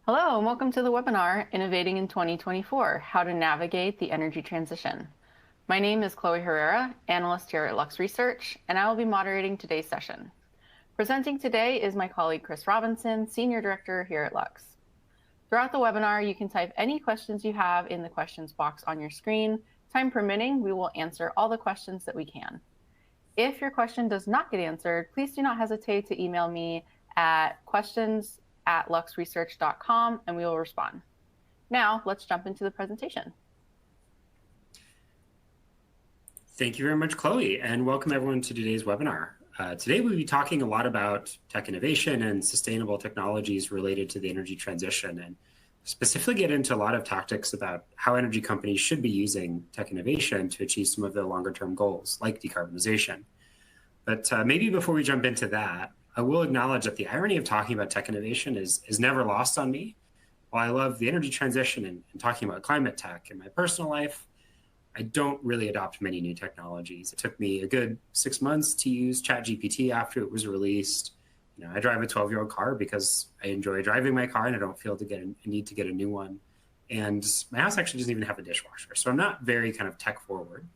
Hello, and welcome to the webinar, Innovating in 2024, How to Navigate the Energy Transition. My name is Chloe Herrera, analyst here at Lux Research, and I will be moderating today's session. Presenting today is my colleague, Chris Robinson, Senior Director here at Lux. Throughout the webinar, you can type any questions you have in the questions box on your screen. Time permitting, we will answer all the questions that we can. If your question does not get answered, please do not hesitate to email me at questions@luxresearch.com and we will respond. Now, let's jump into the presentation. Thank you very much, Chloe, and welcome everyone to today's webinar. Today we'll be talking a lot about tech innovation and sustainable technologies related to the energy transition, and specifically get into a lot of tactics about how energy companies should be using tech innovation to achieve some of their longer term goals, like decarbonization. But maybe before we jump into that, I will acknowledge that the irony of talking about tech innovation is never lost on me. While I love the energy transition and talking about climate tech in my personal life, I don't really adopt many new technologies. It took me a good 6 months to use ChatGPT after it was released. I drive a 12-year-old car because I enjoy driving my car and I don't feel a need to get a new one. And my house actually doesn't even have a dishwasher, so I'm not very kind of tech forward.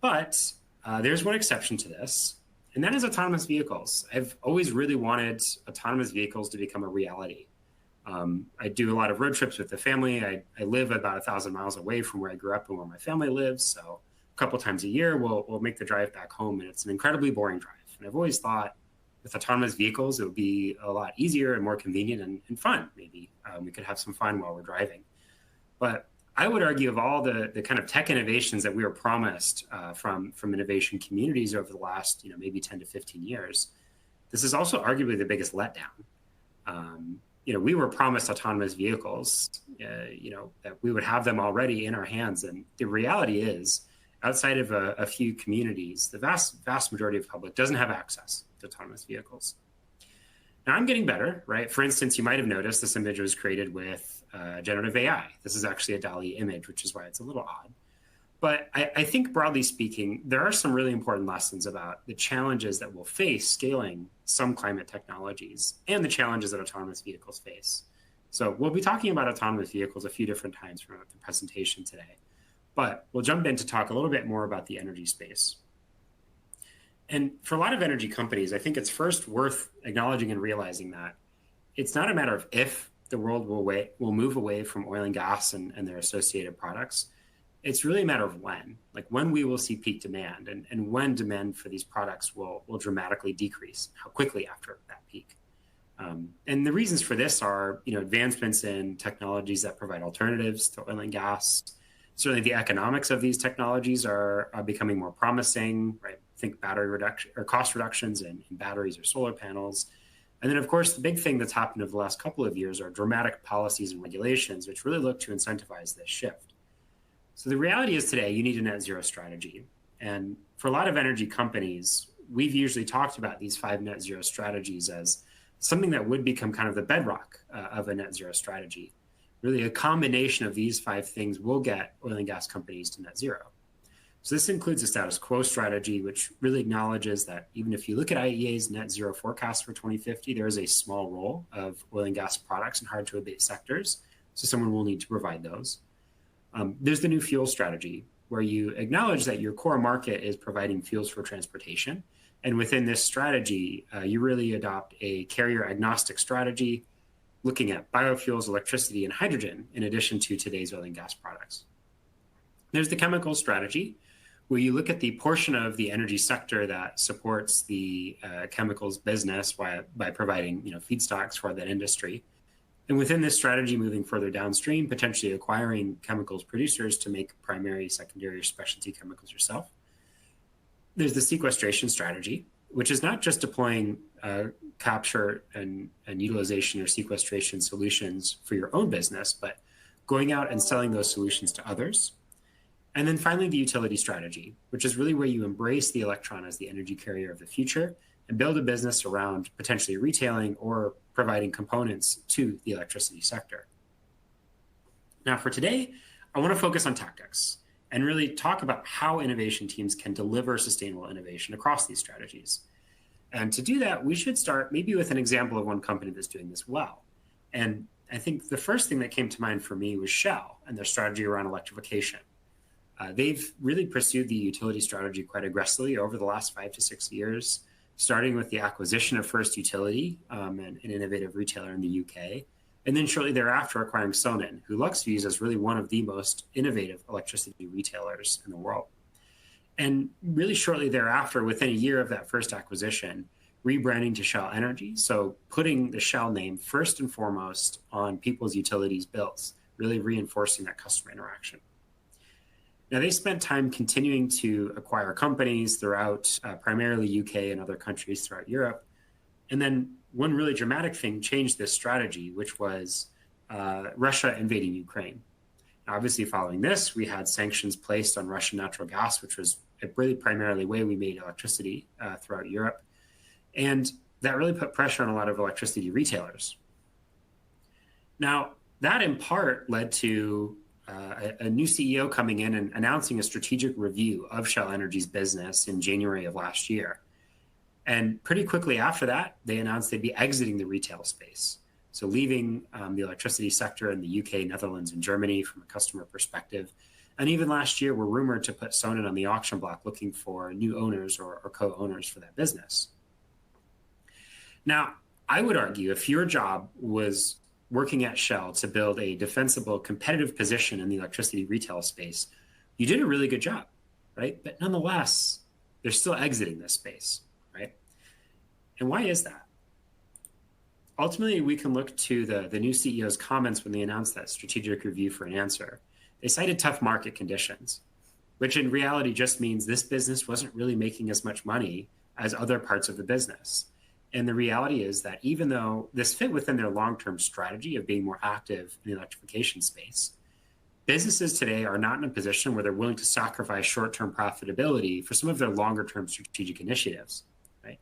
But there's one exception to this, and that is autonomous vehicles. I've always really wanted autonomous vehicles to become a reality. I do a lot of road trips with the family. I live about 1,000 miles away from where I grew up and where my family lives. So a couple times a year, we'll make the drive back home, and it's an incredibly boring drive. And I've always thought with autonomous vehicles, it would be a lot easier and more convenient and fun. Maybe we could have some fun while we're driving. But I would argue of all the kind of tech innovations that we were promised from innovation communities over the last maybe 10 to 15 years, this is also arguably the biggest letdown. We were promised autonomous vehicles, that we would have them already in our hands. And the reality is, outside of a few communities, the vast majority of the public doesn't have access to autonomous vehicles. Now, I'm getting better, right? For instance, you might have noticed this image was created with generative AI. This is actually a DALL-E image, which is why it's a little odd. But I think broadly speaking, there are some really important lessons about the challenges that we'll face scaling some climate technologies and the challenges that autonomous vehicles face. So we'll be talking about autonomous vehicles a few different times throughout the presentation today. But we'll jump in to talk a little bit more about the energy space. And for a lot of energy companies, I think it's first worth acknowledging and realizing that it's not a matter of if the world will move away from oil and gas and their associated products. It's really a matter of when we will see peak demand and when demand for these products will dramatically decrease, how quickly after that peak. And the reasons for this are, advancements in technologies that provide alternatives to oil and gas. Certainly the economics of these technologies are becoming more promising, right? Think battery reduction or cost reductions in batteries or solar panels. And then, of course, the big thing that's happened over the last couple of years are dramatic policies and regulations, which really look to incentivize this shift. So the reality is today, you need a net zero strategy. And for a lot of energy companies, we've usually talked about these 5 net zero strategies as something that would become kind of the bedrock of a net zero strategy. Really, a combination of these 5 things will get oil and gas companies to net zero. So this includes a status quo strategy, which really acknowledges that even if you look at IEA's net zero forecast for 2050, there is a small role of oil and gas products in hard to abate sectors. So someone will need to provide those. There's the new fuel strategy, where you acknowledge that your core market is providing fuels for transportation. And within this strategy, you really adopt a carrier agnostic strategy, looking at biofuels, electricity, and hydrogen, in addition to today's oil and gas products. There's the chemical strategy, where you look at the portion of the energy sector that supports the chemicals business by providing feedstocks for that industry. And within this strategy, moving further downstream, potentially acquiring chemicals producers to make primary, secondary, or specialty chemicals yourself. There's the sequestration strategy, which is not just deploying capture and utilization or sequestration solutions for your own business, but going out and selling those solutions to others. And then finally, the utility strategy, which is really where you embrace the electron as the energy carrier of the future and build a business around potentially retailing or providing components to the electricity sector. Now for today, I want to focus on tactics and really talk about how innovation teams can deliver sustainable innovation across these strategies. And to do that, we should start maybe with an example of one company that's doing this well. And I think the first thing that came to mind for me was Shell and their strategy around electrification. They've really pursued the utility strategy quite aggressively over the last 5 to 6 years, starting with the acquisition of First Utility, an innovative retailer in the UK, and then shortly thereafter acquiring Sonnen, who Lux views as really one of the most innovative electricity retailers in the world. And really shortly thereafter, within a year of that first acquisition, rebranding to Shell Energy. So putting the Shell name first and foremost on people's utilities bills, really reinforcing that customer interaction. Now, they spent time continuing to acquire companies throughout primarily UK and other countries throughout Europe. And then one really dramatic thing changed this strategy, which was Russia invading Ukraine. Now, obviously, following this, we had sanctions placed on Russian natural gas, which was a really primarily way we made electricity throughout Europe. And that really put pressure on a lot of electricity retailers. Now, that in part led to a new CEO coming in and announcing a strategic review of Shell Energy's business in January of last year. And pretty quickly after that, they announced they'd be exiting the retail space. So leaving the electricity sector in the UK, Netherlands, and Germany from a customer perspective. And even last year, were rumored to put Sonnen on the auction block looking for new owners or co-owners for that business. Now, I would argue if your job was working at Shell to build a defensible, competitive position in the electricity retail space, you did a really good job, right? But nonetheless, they're still exiting this space, right? And why is that? Ultimately, we can look to the new CEO's comments when they announced that strategic review for an answer. They cited tough market conditions, which in reality just means this business wasn't really making as much money as other parts of the business. And the reality is that even though this fit within their long-term strategy of being more active in the electrification space, businesses today are not in a position where they're willing to sacrifice short-term profitability for some of their longer-term strategic initiatives, right?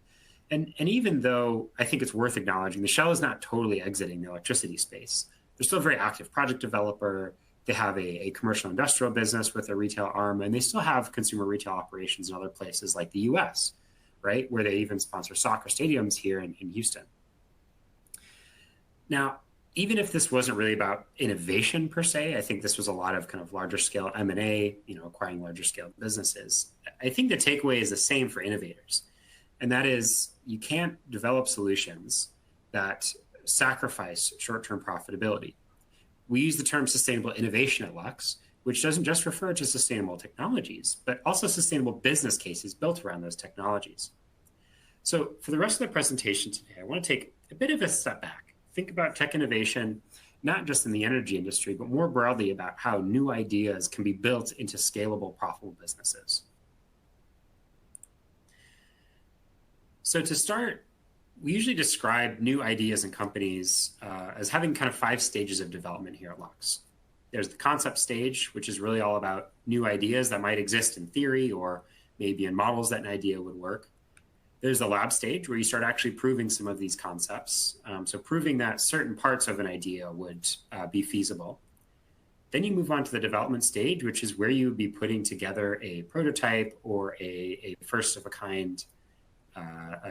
And even though I think it's worth acknowledging, the Shell is not totally exiting the electricity space. They're still a very active project developer. They have a commercial industrial business with a retail arm, and they still have consumer retail operations in other places like the US, right? Where they even sponsor soccer stadiums here in Houston. Now, even if this wasn't really about innovation per se, I think this was a lot of kind of larger scale M&A, acquiring larger scale businesses. I think the takeaway is the same for innovators. And that is you can't develop solutions that sacrifice short-term profitability. We use the term sustainable innovation at Lux, which doesn't just refer to sustainable technologies, but also sustainable business cases built around those technologies. So for the rest of the presentation today, I want to take a bit of a step back. Think about tech innovation, not just in the energy industry, but more broadly about how new ideas can be built into scalable, profitable businesses. So to start, we usually describe new ideas and companies as having kind of 5 stages of development here at Lux. There's the concept stage, which is really all about new ideas that might exist in theory or maybe in models that an idea would work. There's the lab stage where you start actually proving some of these concepts. So proving that certain parts of an idea would be feasible. Then you move on to the development stage, which is where you would be putting together a prototype or a first of a kind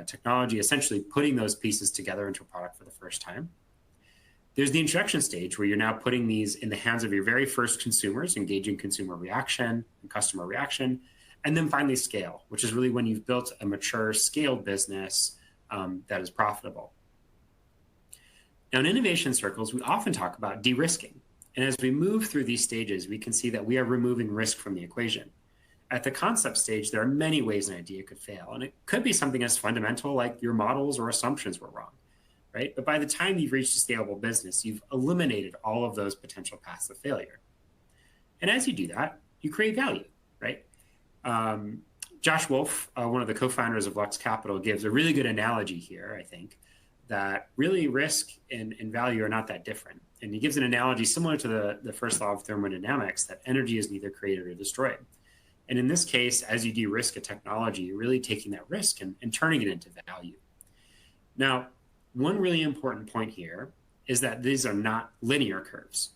technology, essentially putting those pieces together into a product for the first time. There's the introduction stage where you're now putting these in the hands of your very first consumers, engaging consumer reaction and customer reaction, and then finally scale, which is really when you've built a mature scaled business that is profitable. Now in innovation circles, we often talk about de-risking. And as we move through these stages, we can see that we are removing risk from the equation. At the concept stage, there are many ways an idea could fail. And it could be something as fundamental like your models or assumptions were wrong, right? But by the time you've reached a scalable business, you've eliminated all of those potential paths of failure. And as you do that, you create value, right? Josh Wolf, one of the co-founders of Lux Capital, gives a really good analogy here, I think, that really risk and value are not that different. And he gives an analogy similar to the first law of thermodynamics, that energy is neither created or destroyed. And in this case, as you de-risk a technology, you're really taking that risk and turning it into value. Now, one really important point here is that these are not linear curves.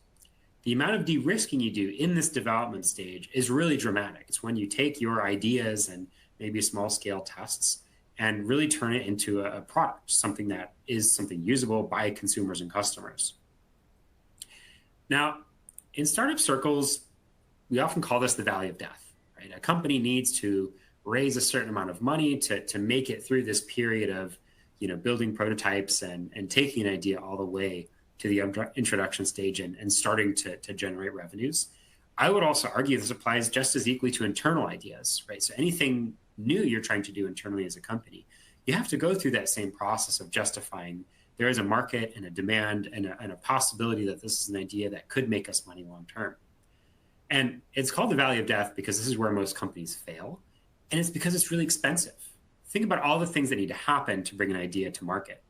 The amount of de-risking you do in this development stage is really dramatic. It's when you take your ideas and maybe small scale tests and really turn it into a product, something that is something usable by consumers and customers. Now, in startup circles, we often call this the valley of death, right? A company needs to raise a certain amount of money to make it through this period of, building prototypes and taking an idea all the way to the introduction stage and starting to generate revenues. I would also argue this applies just as equally to internal ideas, right? So anything new you're trying to do internally as a company, you have to go through that same process of justifying there is a market and a demand and a possibility that this is an idea that could make us money long term. And it's called the valley of death because this is where most companies fail. And it's because it's really expensive. Think about all the things that need to happen to bring an idea to market.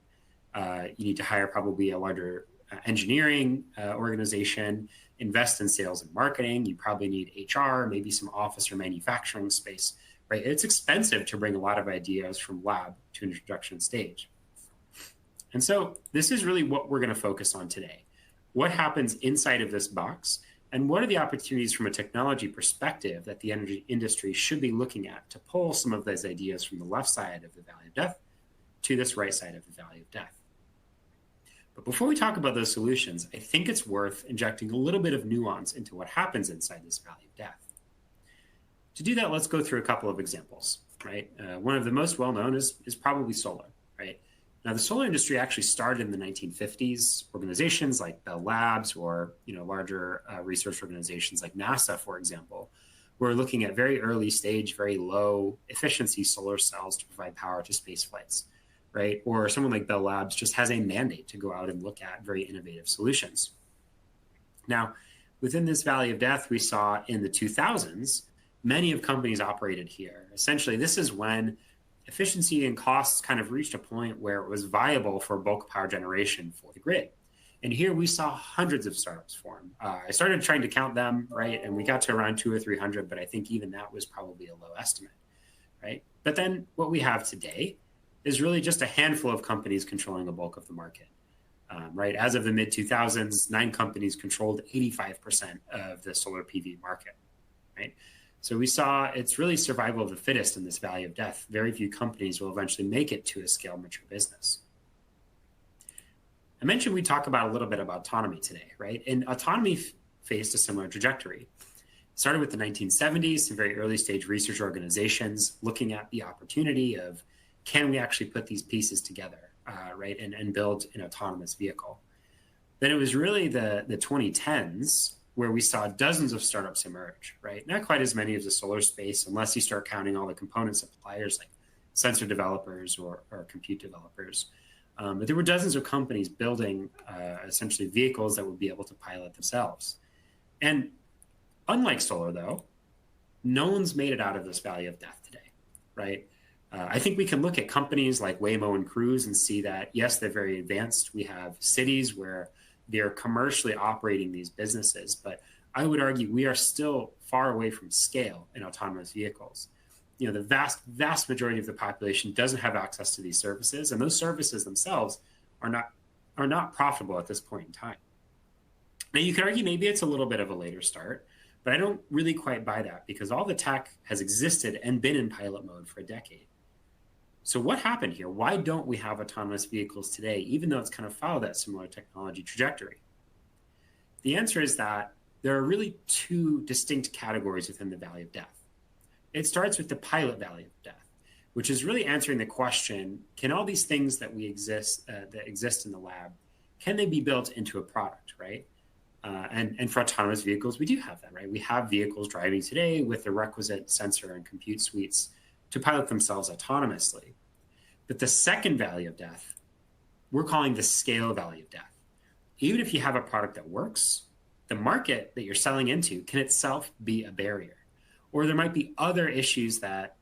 You need to hire probably a larger engineering organization, invest in sales and marketing. You probably need HR, maybe some office or manufacturing space, right? It's expensive to bring a lot of ideas from lab to introduction stage. And so this is really what we're going to focus on today. What happens inside of this box? And what are the opportunities from a technology perspective that the energy industry should be looking at to pull some of those ideas from the left side of the valley of death to this right side of the valley of death? But before we talk about those solutions, I think it's worth injecting a little bit of nuance into what happens inside this valley of death. To do that, let's go through a couple of examples, right? One of the most well-known is probably solar, right? Now, the solar industry actually started in the 1950s. Organizations like Bell Labs or larger research organizations like NASA, for example, were looking at very early stage, very low efficiency solar cells to provide power to space flights, right? Or someone like Bell Labs just has a mandate to go out and look at very innovative solutions. Now, within this valley of death, we saw in the 2000s, many of companies operated here. Essentially, this is when efficiency and costs kind of reached a point where it was viable for bulk power generation for the grid. And here we saw hundreds of startups form. I started trying to count them, right? And we got to around 200 or 300, but I think even that was probably a low estimate, right? But then what we have today is really just a handful of companies controlling the bulk of the market, right? As of the mid 2000s, 9 companies controlled 85% of the solar PV market, right? So we saw it's really survival of the fittest in this valley of death. Very few companies will eventually make it to a scale mature business. I mentioned we talk about a little bit about autonomy today, right? And autonomy faced a similar trajectory. It started with the 1970s, some very early stage research organizations looking at the opportunity of can we actually put these pieces together, right, and build an autonomous vehicle. Then it was really the 2010s where we saw dozens of startups emerge, right? Not quite as many as the solar space, unless you start counting all the component suppliers like sensor developers or compute developers. But there were dozens of companies building essentially vehicles that would be able to pilot themselves. And unlike solar, though, no one's made it out of this valley of death today, right? I think we can look at companies like Waymo and Cruise and see that, yes, they're very advanced. We have cities where they're commercially operating these businesses, but I would argue we are still far away from scale in autonomous vehicles. The vast majority of the population doesn't have access to these services, and those services themselves are not profitable at this point in time. Now, you could argue maybe it's a little bit of a later start, but I don't really quite buy that because all the tech has existed and been in pilot mode for a decade. So what happened here? Why don't we have autonomous vehicles today, even though it's kind of followed that similar technology trajectory? The answer is that there are really 2 distinct categories within the valley of death. It starts with the pilot valley of death, which is really answering the question, can all these things that exist in the lab, can they be built into a product, right? And for autonomous vehicles, we do have that, right? We have vehicles driving today with the requisite sensor and compute suites to pilot themselves autonomously. But the second valley of death, we're calling the scale valley of death. Even if you have a product that works, the market that you're selling into can itself be a barrier. Or there might be other issues that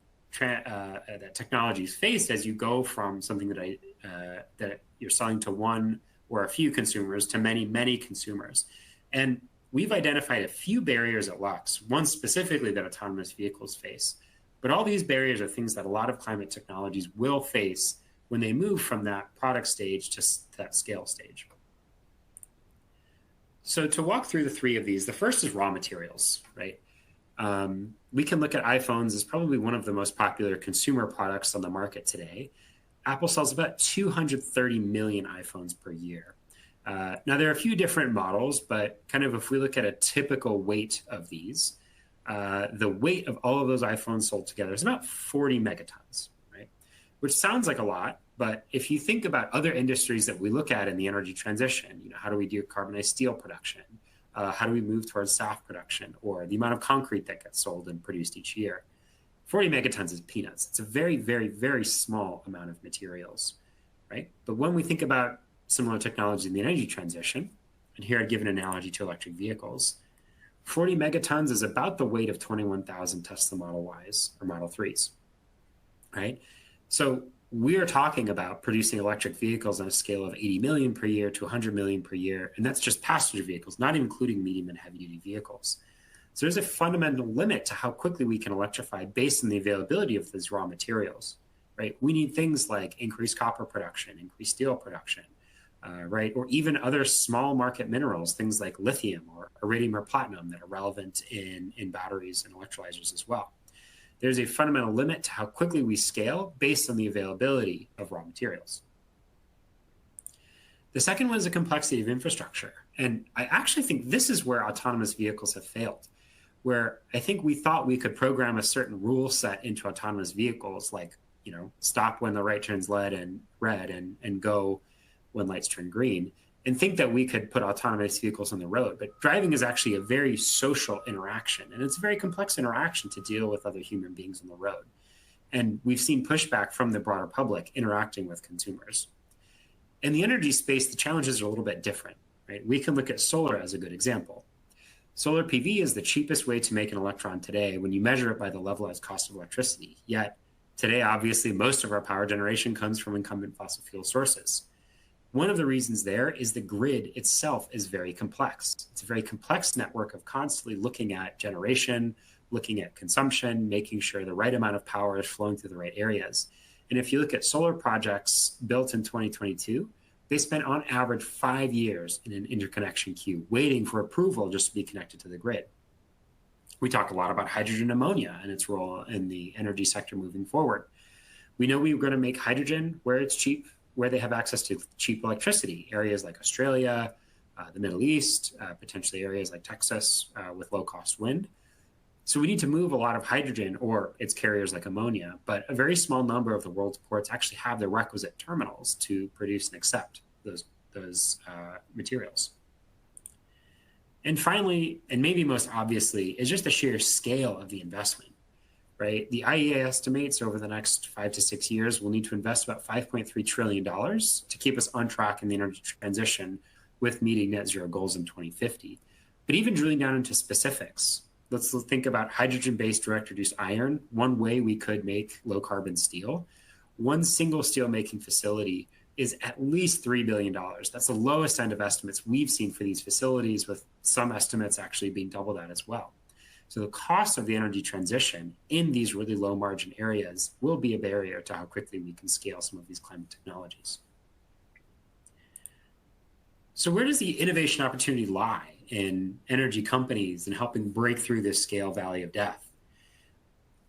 technologies face as you go from something that you're selling to one or a few consumers to many, many consumers. And we've identified a few barriers at Lux, one specifically that autonomous vehicles face. But all these barriers are things that a lot of climate technologies will face when they move from that product stage to that scale stage. So to walk through the 3 of these, the first is raw materials, right? We can look at iPhones as probably one of the most popular consumer products on the market today. Apple sells about 230 million iPhones per year. Now, there are a few different models, but kind of if we look at a typical weight of these, the weight of all of those iPhones sold together is about 40 megatons, right? Which sounds like a lot, but if you think about other industries that we look at in the energy transition, how do we decarbonize steel production? How do we move towards SAF production, or the amount of concrete that gets sold and produced each year? 40 megatons is peanuts. It's a very, very, very small amount of materials, right? But when we think about similar technology in the energy transition, and here I'd give an analogy to electric vehicles, 40 megatons is about the weight of 21,000 Tesla Model Ys or Model 3s, right? So we are talking about producing electric vehicles on a scale of 80 million per year to 100 million per year, and that's just passenger vehicles, not including medium and heavy-duty vehicles. So there's a fundamental limit to how quickly we can electrify based on the availability of these raw materials, right? We need things like increased copper production, increased steel production, right? Or even other small market minerals, things like lithium or iridium or platinum that are relevant in batteries and electrolyzers as well. There's a fundamental limit to how quickly we scale based on the availability of raw materials. The second one is the complexity of infrastructure. And I actually think this is where autonomous vehicles have failed, where I think we thought we could program a certain rule set into autonomous vehicles, like, stop when the right turns red and go when lights turn green, and think that we could put autonomous vehicles on the road. But driving is actually a very social interaction, and it's a very complex interaction to deal with other human beings on the road. And we've seen pushback from the broader public interacting with consumers. In the energy space, the challenges are a little bit different, right? We can look at solar as a good example. Solar PV is the cheapest way to make an electron today when you measure it by the levelized cost of electricity. Yet today, obviously, most of our power generation comes from incumbent fossil fuel sources. One of the reasons there is the grid itself is very complex. It's a very complex network of constantly looking at generation, looking at consumption, making sure the right amount of power is flowing through the right areas. And if you look at solar projects built in 2022, they spent on average 5 years in an interconnection queue waiting for approval just to be connected to the grid. We talk a lot about hydrogen ammonia and its role in the energy sector moving forward. We know we're going to make hydrogen where it's cheap, where they have access to cheap electricity, areas like Australia, the Middle East, potentially areas like Texas with low-cost wind. So we need to move a lot of hydrogen or its carriers like ammonia, but a very small number of the world's ports actually have the requisite terminals to produce and accept those materials. And finally, and maybe most obviously, is just the sheer scale of the investment, right? The IEA estimates over the next 5 to 6 years, we'll need to invest about $5.3 trillion to keep us on track in the energy transition with meeting net zero goals in 2050. But even drilling down into specifics, let's think about hydrogen-based direct reduced iron. One way we could make low carbon steel. One single steel making facility is at least $3 billion. That's the lowest end of estimates we've seen for these facilities, with some estimates actually being double that as well. So the cost of the energy transition in these really low margin areas will be a barrier to how quickly we can scale some of these climate technologies. So where does the innovation opportunity lie in energy companies and helping break through this scale valley of death?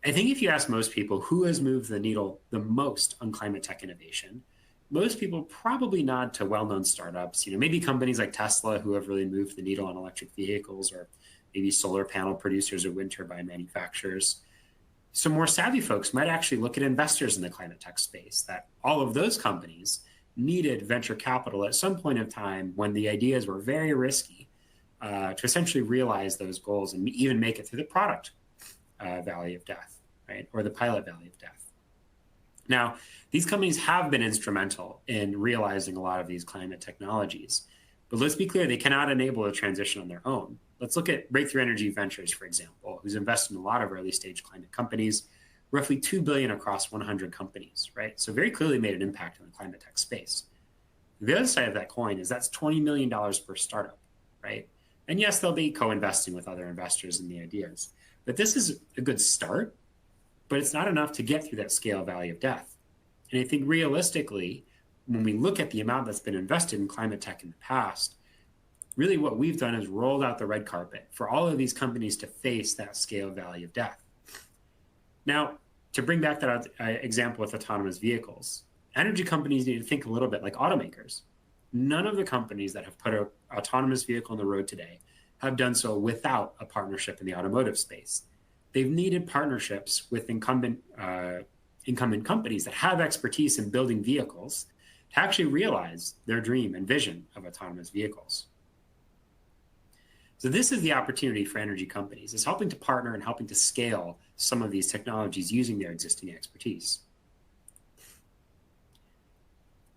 I think if you ask most people who has moved the needle the most on climate tech innovation, most people probably nod to well-known startups, maybe companies like Tesla who have really moved the needle on electric vehicles, or maybe solar panel producers or wind turbine manufacturers. Some more savvy folks might actually look at investors in the climate tech space, that all of those companies needed venture capital at some point in time when the ideas were very risky to essentially realize those goals and even make it through the product valley of death, right? Or the pilot valley of death. Now, these companies have been instrumental in realizing a lot of these climate technologies, but let's be clear, they cannot enable a transition on their own. Let's look at Breakthrough Energy Ventures, for example, who's invested in a lot of early stage climate companies, roughly $2 billion across 100 companies, right? So very clearly made an impact in the climate tech space. The other side of that coin is that's $20 million per startup, right? And yes, they'll be co-investing with other investors in the ideas, but this is a good start, but it's not enough to get through that scale valley of death. And I think realistically, when we look at the amount that's been invested in climate tech in the past, really what we've done is rolled out the red carpet for all of these companies to face that scale valley of death. Now, to bring back that example with autonomous vehicles, energy companies need to think a little bit like automakers. none of the companies that have put an autonomous vehicle on the road today have done so without a partnership in the automotive space. They've needed partnerships with incumbent companies that have expertise in building vehicles to actually realize their dream and vision of autonomous vehicles. So this is the opportunity for energy companies, is helping to partner and helping to scale some of these technologies using their existing expertise.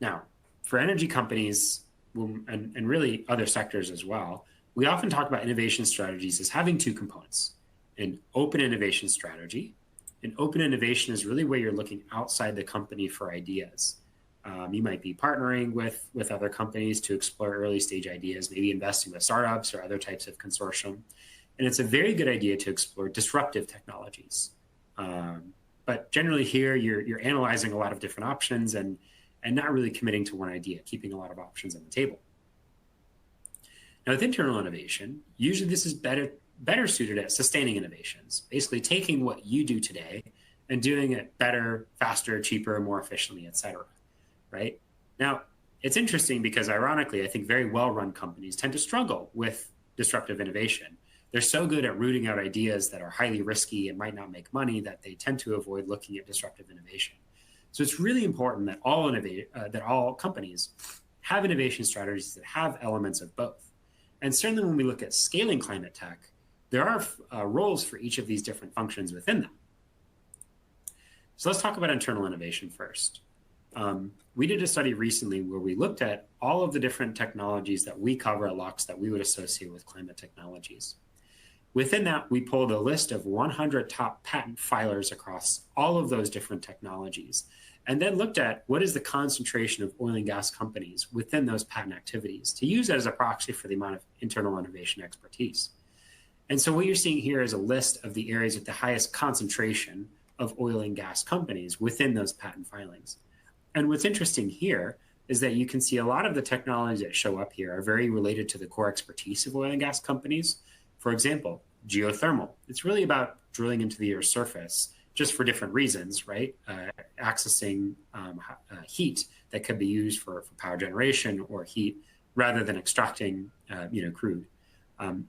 Now, for energy companies and really other sectors as well, we often talk about innovation strategies as having two components: an open innovation strategy. An open innovation is really where you're looking outside the company for ideas. You might be partnering with other companies to explore early stage ideas, maybe investing with startups or other types of consortium. And it's a very good idea to explore disruptive technologies. But generally here, you're analyzing a lot of different options and not really committing to one idea, keeping a lot of options on the table. Now, with internal innovation, usually this is better suited at sustaining innovations, basically taking what you do today and doing it better, faster, cheaper, more efficiently, et cetera, right? Now, it's interesting because ironically, I think very well-run companies tend to struggle with disruptive innovation. They're so good at rooting out ideas that are highly risky and might not make money that they tend to avoid looking at disruptive innovation. So it's really important that all companies have innovation strategies that have elements of both. And certainly when we look at scaling climate tech, there are roles for each of these different functions within them. So let's talk about internal innovation first. We did a study recently where we looked at all of the different technologies that we cover at Lux that we would associate with climate technologies. Within that, we pulled a list of 100 top patent filers across all of those different technologies, and then looked at what is the concentration of oil and gas companies within those patent activities to use that as a proxy for the amount of internal innovation expertise. And so what you're seeing here is a list of the areas with the highest concentration of oil and gas companies within those patent filings. And what's interesting here is that you can see a lot of the technologies that show up here are very related to the core expertise of oil and gas companies. For example, geothermal. It's really about drilling into the Earth's surface just for different reasons, right? Accessing heat that could be used for power generation or heat rather than extracting crude.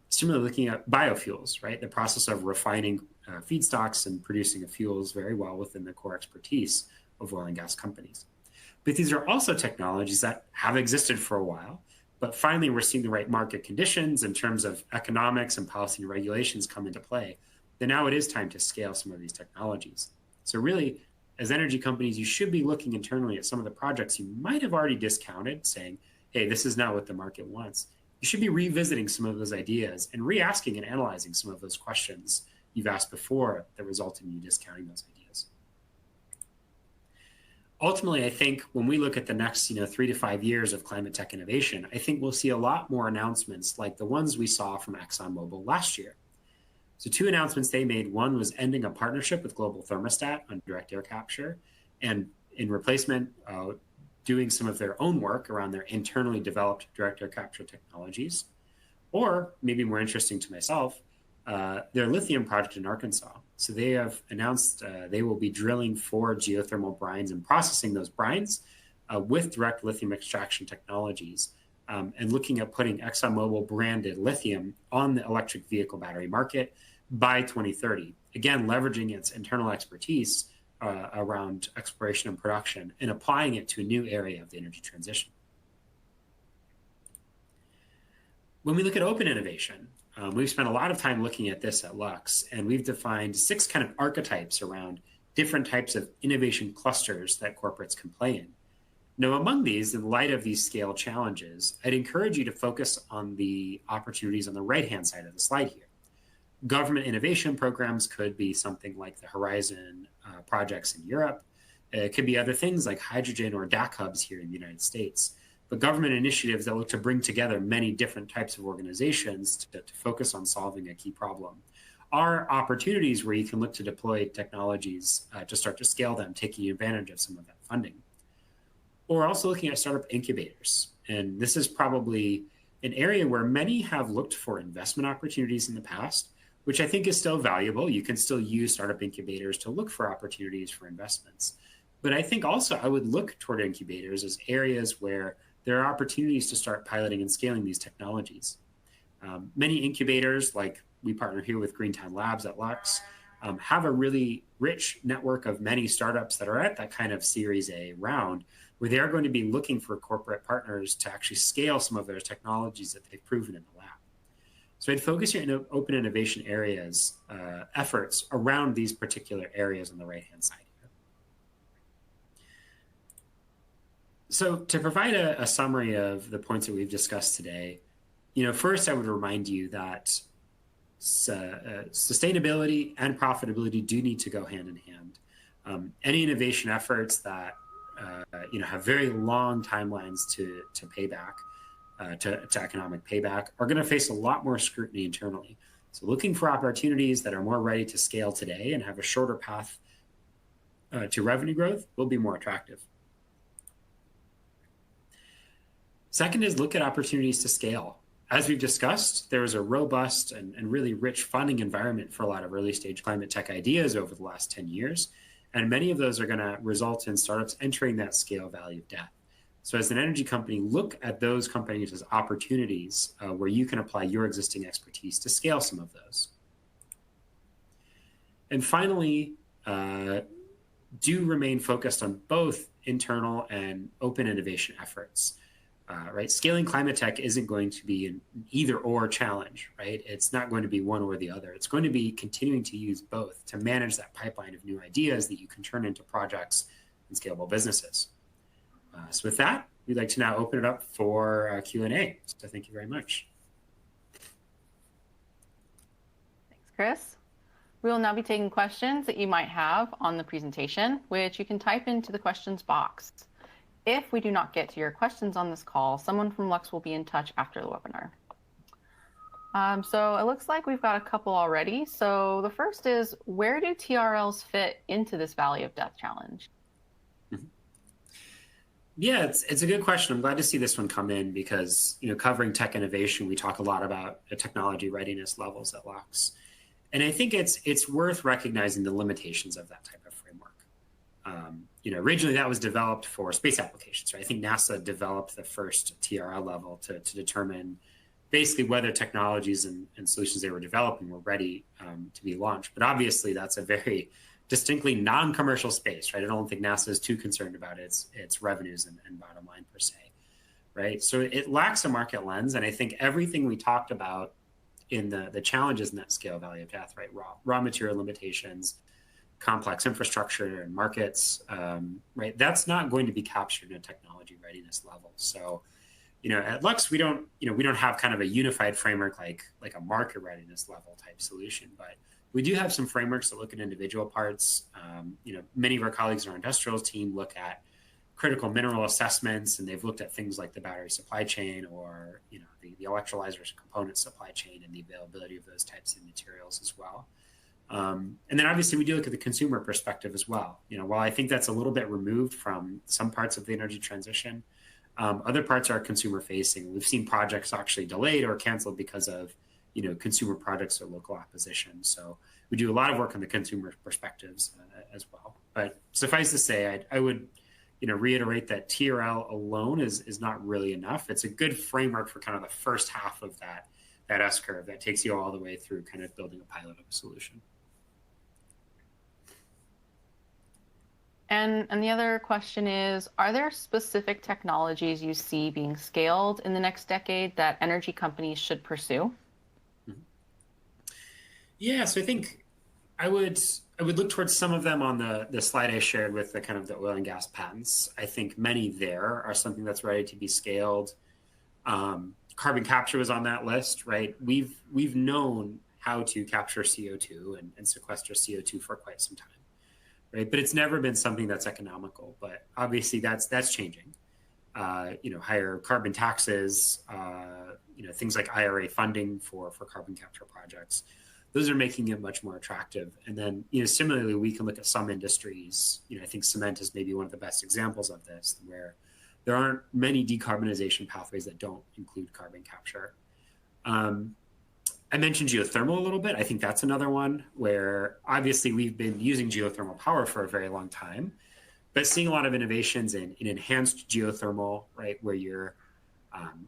Similarly, looking at biofuels, right? The process of refining feedstocks and producing a fuel is very well within the core expertise of oil and gas companies. But these are also technologies that have existed for a while, but finally we're seeing the right market conditions in terms of economics and policy and regulations come into play. Then now it is time to scale some of these technologies. So really, as energy companies, you should be looking internally at some of the projects you might have already discounted, saying, hey, this is not what the market wants. You should be revisiting some of those ideas and re-asking and analyzing some of those questions you've asked before that result in you discounting those ideas. Ultimately, I think when we look at the next 3 to 5 years of climate tech innovation, I think we'll see a lot more announcements like the ones we saw from ExxonMobil last year. So 2 announcements they made. One was ending a partnership with Global Thermostat on direct air capture, and in replacement, doing some of their own work around their internally developed direct air capture technologies. Or maybe more interesting to myself, their lithium project in Arkansas. So they have announced they will be drilling 4 geothermal brines and processing those brines with direct lithium extraction technologies, and looking at putting ExxonMobil branded lithium on the electric vehicle battery market by 2030. Again, leveraging its internal expertise around exploration and production and applying it to a new area of the energy transition. When we look at open innovation, we've spent a lot of time looking at this at Lux, and we've defined 6 kind of archetypes around different types of innovation clusters that corporates can play in. Now, among these, in light of these scale challenges, I'd encourage you to focus on the opportunities on the right-hand side of the slide here. Government innovation programs could be something like the Horizon projects in Europe. It could be other things like hydrogen or DAC hubs here in the United States. But government initiatives that look to bring together many different types of organizations to focus on solving a key problem are opportunities where you can look to deploy technologies to start to scale them, taking advantage of some of that funding. Or we're also looking at startup incubators. And this is probably an area where many have looked for investment opportunities in the past, which I think is still valuable. You can still use startup incubators to look for opportunities for investments. But I think also I would look toward incubators as areas where there are opportunities to start piloting and scaling these technologies. Many incubators, like we partner here with Greentown Labs at Lux, have a really rich network of many startups that are at that kind of Series A round, where they're going to be looking for corporate partners to actually scale some of their technologies that they've proven in the lab. So I'd focus your open innovation areas efforts around these particular areas on the right-hand side here. So to provide a summary of the points that we've discussed today, first I would remind you that sustainability and profitability do need to go hand in hand. Any innovation efforts that have very long timelines to pay back, to economic payback, are going to face a lot more scrutiny internally. So looking for opportunities that are more ready to scale today and have a shorter path to revenue growth will be more attractive. Second is look at opportunities to scale. As we've discussed, there is a robust and really rich funding environment for a lot of early stage climate tech ideas over the last 10 years. And many of those are going to result in startups entering that scale value of death. So as an energy company, look at those companies as opportunities where you can apply your existing expertise to scale some of those. And finally, do remain focused on both internal and open innovation efforts. Right? Scaling climate tech isn't going to be an either or challenge, right? It's not going to be one or the other. It's going to be continuing to use both to manage that pipeline of new ideas that you can turn into projects and scalable businesses. So with that, we'd like to now open it up for Q&A. So thank you very much. Thanks, Chris. We will now be taking questions that you might have on the presentation, which you can type into the questions box. If we do not get to your questions on this call, someone from Lux will be in touch after the webinar. So it looks like we've got a couple already. So the first is, where do TRLs fit into this Valley of Death challenge? Yeah, it's a good question. I'm glad to see this one come in because, covering tech innovation, we talk a lot about the technology readiness levels at Lux. And I think it's worth recognizing the limitations of that type of framework. Originally that was developed for space applications, right? I think NASA developed the first TRL level to determine basically whether technologies and solutions they were developing were ready to be launched. But obviously that's a very distinctly non-commercial space, right? I don't think NASA is too concerned about its revenues and bottom line per se, right? So it lacks a market lens. And I think everything we talked about in the challenges in that scale value of death, right? Raw material limitations, complex infrastructure and markets, right? That's not going to be captured in a technology readiness level. So, at Lux, we don't have kind of a unified framework like a market readiness level type solution, but we do have some frameworks that look at individual parts. Many of our colleagues in our industrials team look at critical mineral assessments, and they've looked at things like the battery supply chain or, the electrolyzers component supply chain and the availability of those types of materials as well. And then obviously we do look at the consumer perspective as well. While I think that's a little bit removed from some parts of the energy transition, other parts are consumer facing. We've seen projects actually delayed or canceled because of, consumer products or local opposition. So we do a lot of work on the consumer perspectives as well. But suffice to say, I would, reiterate that TRL alone is not really enough. It's a good framework for kind of the first half of that S curve that takes you all the way through kind of building a pilot of a solution. And the other question is, are there specific technologies you see being scaled in the next decade that energy companies should pursue? Yeah, so I think I would look towards some of them on the slide I shared with the kind of the oil and gas patents. I think many there are something that's ready to be scaled. Carbon capture was on that list, right? We've known how to capture CO2 and sequester CO2 for quite some time, right? But it's never been something that's economical. But obviously that's changing. Higher carbon taxes, things like IRA funding for carbon capture projects. Those are making it much more attractive. And then, similarly, we can look at some industries. I think cement is maybe one of the best examples of this, where there aren't many decarbonization pathways that don't include carbon capture. I mentioned geothermal a little bit. I think that's another one where obviously we've been using geothermal power for a very long time, but seeing a lot of innovations in enhanced geothermal, right, where you're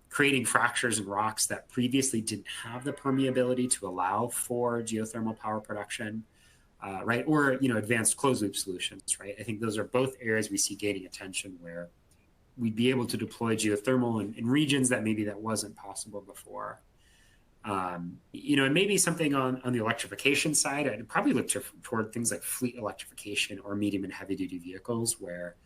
creating fractures in rocks that previously didn't have the permeability to allow for geothermal power production, right, or advanced closed loop solutions, right. I think those are both areas we see gaining attention where we'd be able to deploy geothermal in regions that maybe that wasn't possible before. And maybe something on the electrification side, I'd probably look toward things like fleet electrification or medium and heavy duty vehicles where,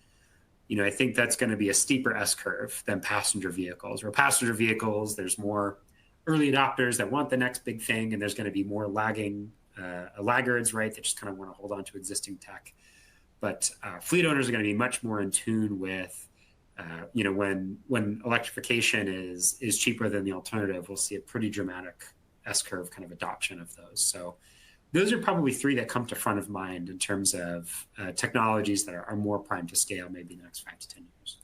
I think that's going to be a steeper S curve than passenger vehicles. Where passenger vehicles, there's more early adopters that want the next big thing, and there's going to be more laggards, right, that just kind of want to hold on to existing tech. But fleet owners are going to be much more in tune with, when electrification is cheaper than the alternative, we'll see a pretty dramatic S curve kind of adoption of those. So those are probably three that come to front of mind in terms of technologies that are more primed to scale maybe in the next 5 to 10 years.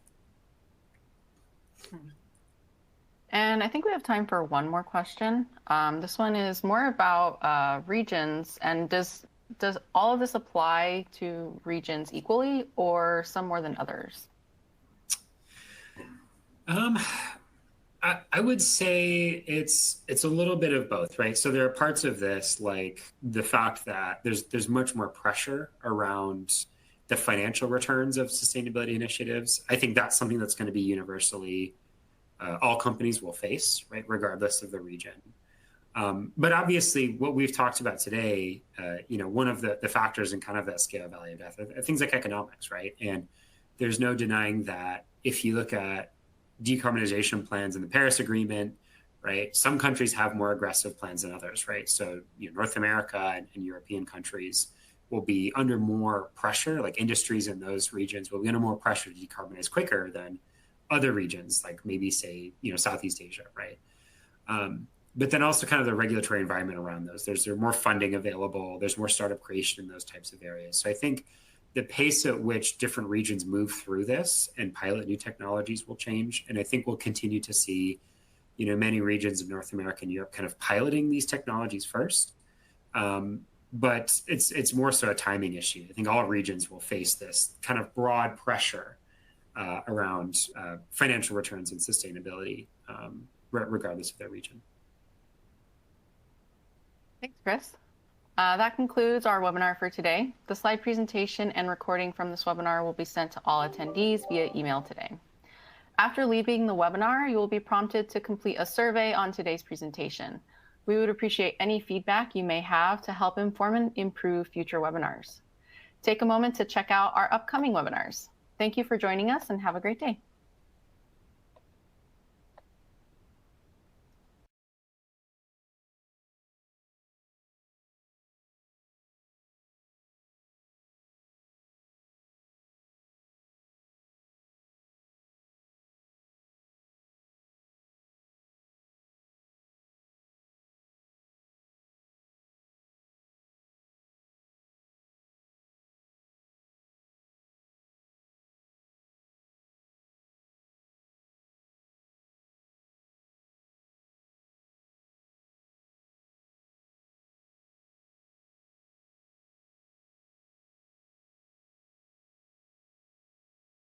And I think we have time for one more question. This one is more about regions. And does all of this apply to regions equally or some more than others? I would say it's a little bit of both, right? So there are parts of this, like the fact that there's much more pressure around the financial returns of sustainability initiatives. I think that's something that's going to be universally all companies will face, right, regardless of the region. But obviously, what we've talked about today, one of the factors in kind of that scale value of death are things like economics, right? And there's no denying that if you look at decarbonization plans in the Paris Agreement, right? Some countries have more aggressive plans than others, right? So North America and European countries will be under more pressure, like industries in those regions will be under more pressure to decarbonize quicker than other regions, like maybe say, Southeast Asia, right? But then also kind of the regulatory environment around those. There's more funding available. There's more startup creation in those types of areas. So I think the pace at which different regions move through this and pilot new technologies will change. And I think we'll continue to see, many regions of North America and Europe kind of piloting these technologies first. But it's more so a timing issue. I think all regions will face this kind of broad pressure around financial returns and sustainability, regardless of their region. Thanks, Chris. That concludes our webinar for today. The slide presentation and recording from this webinar will be sent to all attendees via email today. After leaving the webinar, you will be prompted to complete a survey on today's presentation. We would appreciate any feedback you may have to help inform and improve future webinars. Take a moment to check out our upcoming webinars. Thank you for joining us and have a great day.